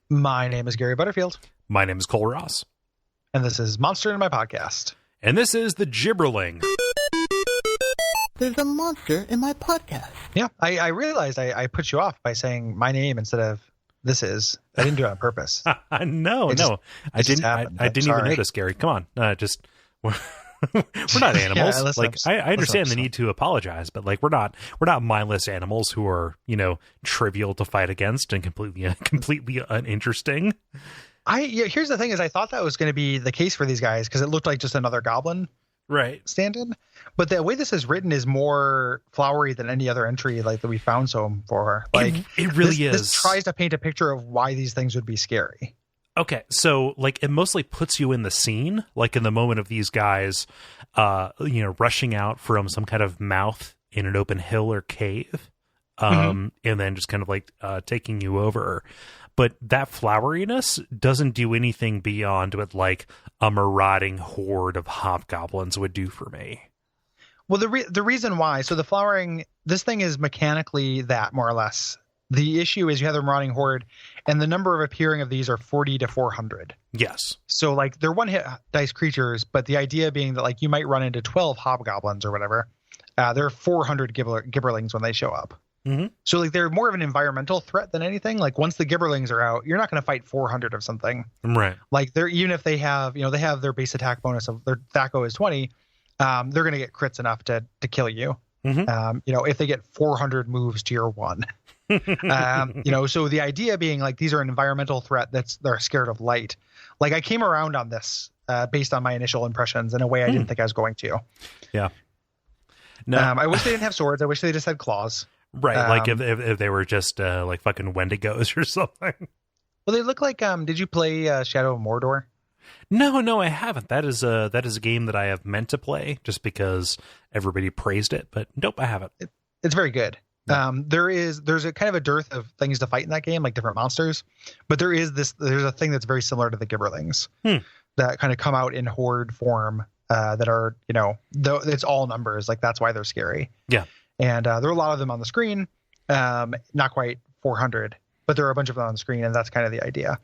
My name is Gary Butterfield, My name is Cole Ross. and this is Monster in My Podcast. And this is the Gibberling. There's a monster in my podcast. Yeah, I realized I put you off by saying my name instead of this is. I didn't do it on purpose. No. I didn't even notice, Gary. Come on. We're not animals. Yeah, I understand the need to apologize, but like we're not mindless animals who are, trivial to fight against and completely uninteresting. Here's the thing is I thought that was going to be the case for these guys because it looked like just another goblin stand-in. But the way this is written is more flowery than any other entry like that we found so far. Like it really is. This tries to paint a picture of why these things would be scary. Okay, so like it mostly puts you in the scene, like in the moment of these guys, rushing out from some kind of mouth in an open hill or cave, and then just kind of like taking you over. But that floweriness doesn't do anything beyond what like a marauding horde of hobgoblins would do for me. Well, the reason why, so the flowering, this thing is mechanically that more or less. The issue is you have the marauding horde, and the number of appearing of these are 40 to 400. Yes. So like they're one hit dice creatures, but the idea being that like you might run into 12 hobgoblins or whatever. There are 400 Gibberlings when they show up. Mm-hmm. So like they're more of an environmental threat than anything. Like once the Gibberlings are out, you're not going to fight 400 of something. Right. Like they're, even if they have, they have their base attack bonus of their THAC0 is 20, they're going to get crits enough to kill you. Mm-hmm. If they get 400 moves to your one. So the idea being like these are an environmental threat they're scared of light. Like I came around on this based on my initial impressions in a way I didn't think I was going to. Yeah. No, I wish they didn't have swords. I wish they just had claws. Right, like if they were just like fucking Wendigos or something. Well, they look like. Did you play Shadow of Mordor? No, I haven't. That is a game that I have meant to play just because everybody praised it, but nope, I haven't. It's very good. There's a kind of a dearth of things to fight in that game, like different monsters, but there's a thing that's very similar to the Gibberlings that kind of come out in horde form that are, it's all numbers. Like that's why they're scary. Yeah. And there are a lot of them on the screen, not quite 400, but there are a bunch of them on the screen, and that's kind of the idea.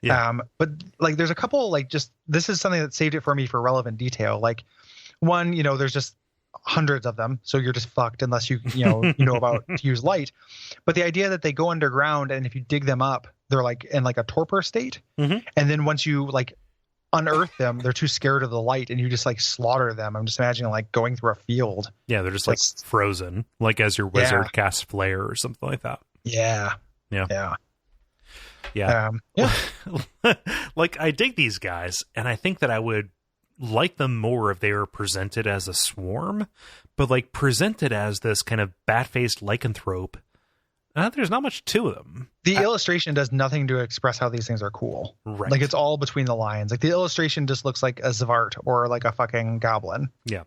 Yeah. But like there's a couple, like just this is something that saved it for me for relevant detail. Like one, there's just hundreds of them, so you're just fucked unless you know about to use light. But the idea that they go underground, and if you dig them up, they're like in like a torpor state, and then once you like unearth them, they're too scared of the light, and you just like slaughter them. I'm just imagining like going through a field. Yeah, they're just like frozen, like as your wizard casts flare or something like that. Yeah. Like I dig these guys, and I think that I would like them more if they were presented as a swarm, but like presented as this kind of bat-faced lycanthrope. There's not much to them. The illustration does nothing to express how these things are cool. Right. Like it's all between the lines. Like the illustration just looks like a Zvart or like a fucking goblin. Yeah.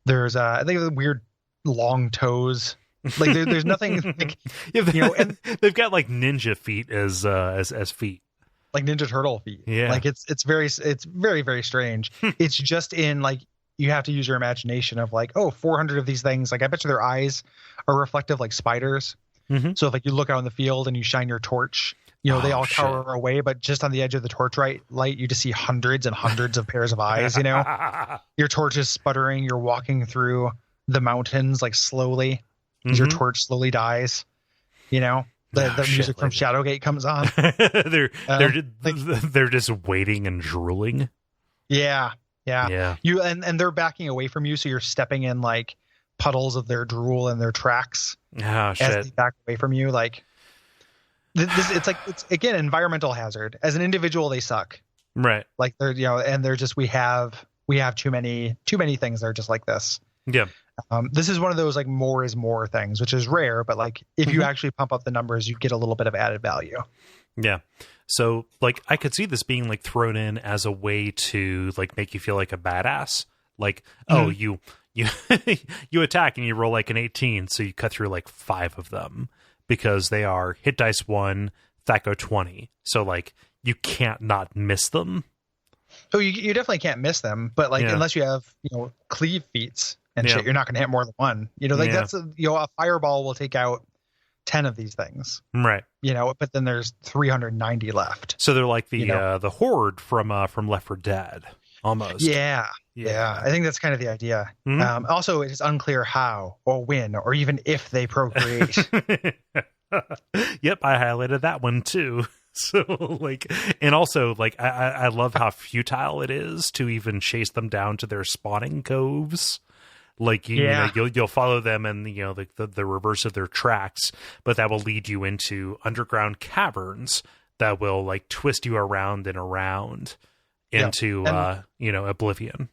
There's I think the weird long toes. Like there's nothing like, and they've got like ninja feet as feet. Like Ninja Turtle feet. Yeah. Like it's very, very strange. It's just in like, you have to use your imagination of like, 400 of these things. Like I bet you their eyes are reflective like spiders. So if like you look out in the field and you shine your torch, they all cower away, but just on the edge of the torch light, you just see hundreds and hundreds of pairs of eyes, Your torch is sputtering. You're walking through the mountains like slowly as your torch slowly dies, The music from Shadowgate comes on. They're just waiting and drooling. Yeah. You and they're backing away from you, so you're stepping in like puddles of their drool and their tracks as they back away from you. Like it's again environmental hazard. As an individual, they suck. Right. Like they're and they're just we have too many things that are just like this. Yeah. This is one of those like more is more things, which is rare, but like if you actually pump up the numbers, you get a little bit of added value. Yeah. So like I could see this being like thrown in as a way to like make you feel like a badass. Like, you you attack and you roll like an 18, so you cut through like 5 of them because they are hit dice 1, THAC0 20. So like you can't not miss them. Oh, you definitely can't miss them, but like unless you have cleave feats and shit, you're not going to hit more than one. That's a fireball will take out 10 of these things, Right. but then there's 390 left. So they're like the horde from Left 4 Dead almost. Yeah. I think that's kind of the idea. Also, it is unclear how or when or even if they procreate. Yep, I highlighted that one too. So and also I love how futile it is to even chase them down to their spawning coves. You'll follow them and the reverse of their tracks, but that will lead you into underground caverns that will twist you around and around into oblivion.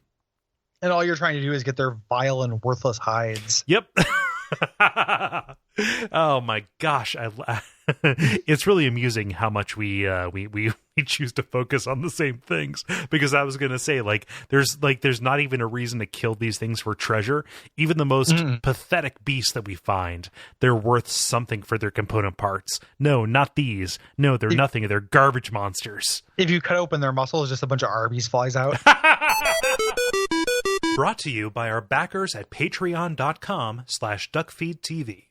And all you're trying to do is get their vile and worthless hides. Yep. Oh my gosh, it's really amusing how much we choose to focus on the same things, because I was going to say there's not even a reason to kill these things for treasure. Even the most pathetic beasts that we find, they're worth something for their component parts. No, not these. No, they're nothing. They're garbage monsters. If you cut open their muscles, just a bunch of Arby's flies out. Brought to you by our backers at patreon.com/duckfeed.tv.